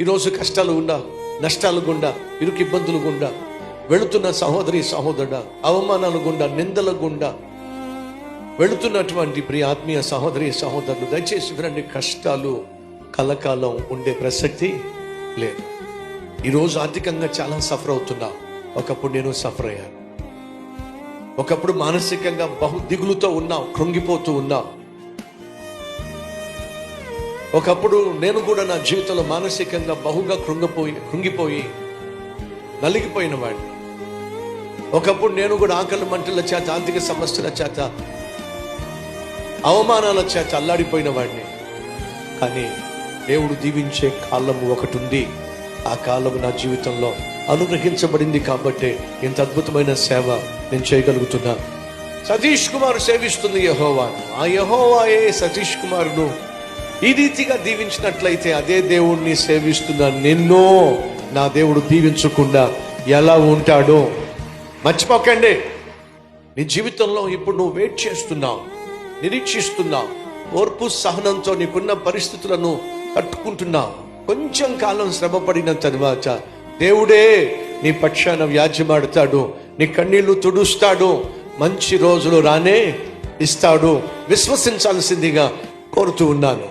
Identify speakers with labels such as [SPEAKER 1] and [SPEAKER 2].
[SPEAKER 1] ఈరోజు కష్టాలు గుండా, నష్టాలు గుండా, ఇరుకు ఇబ్బందులు గుండా వెళుతున్న సహోదరి సహోదరుడా, అవమానాలు గుండా, నిందల గుండా వెళుతున్నటువంటి ప్రియ ఆత్మీయ సహోదరి సహోదరులు, దయచేసి వినండి. కష్టాలు కలకాలం ఉండే ప్రసక్తి లేదు. ఈరోజు ఆర్థికంగా చాలా సఫర్ అవుతున్నా. ఒకప్పుడు నేను సఫర్ అయ్యాను. ఒకప్పుడు మానసికంగా బహు దిగులుతో ఉన్నా, కృంగిపోతూ ఉన్నా. ఒకప్పుడు నేను కూడా నా జీవితంలో మానసికంగా బహుగా కృంగిపోయి నలిగిపోయిన వాడిని. ఒకప్పుడు నేను కూడా ఆకలి మంటల చేత, ఆర్థిక సమస్యల చేత, అవమానాల చేత అల్లాడిపోయిన వాడిని. కానీ దేవుడు దీవించే కాలం ఒకటి ఉంది. ఆ కాలం నా జీవితంలో అనుగ్రహించబడింది కాబట్టి ఇంత అద్భుతమైన సేవ నేను చేయగలుగుతున్నా. సతీష్ కుమార్ సేవిస్తుంది యెహోవాను. ఆ యెహోవాయే సతీష్ కుమార్ను ఈ రీతిగా దీవించినట్లయితే అదే దేవుణ్ణి సేవిస్తున్న నిన్నో నా దేవుడు దీవించకుండా ఎలా ఉంటాడో మర్చిపోకండి. నీ జీవితంలో ఇప్పుడు నువ్వు వెయిట్ చేస్తున్నావు, నిరీక్షిస్తున్నావు, ఓర్పు సహనంతో నీకున్న పరిస్థితులను తట్టుకుంటున్నావు. కొంచెం కాలం శ్రమపడిన తరువాత దేవుడే నీ పక్షాన వ్యాజ్యమాడతాడు, నీ కన్నీళ్లు తుడుస్తాడు, మంచి రోజులు రానే ఇస్తాడు. విశ్వసించాల్సిందిగా కోరుతూ ఉన్నాను.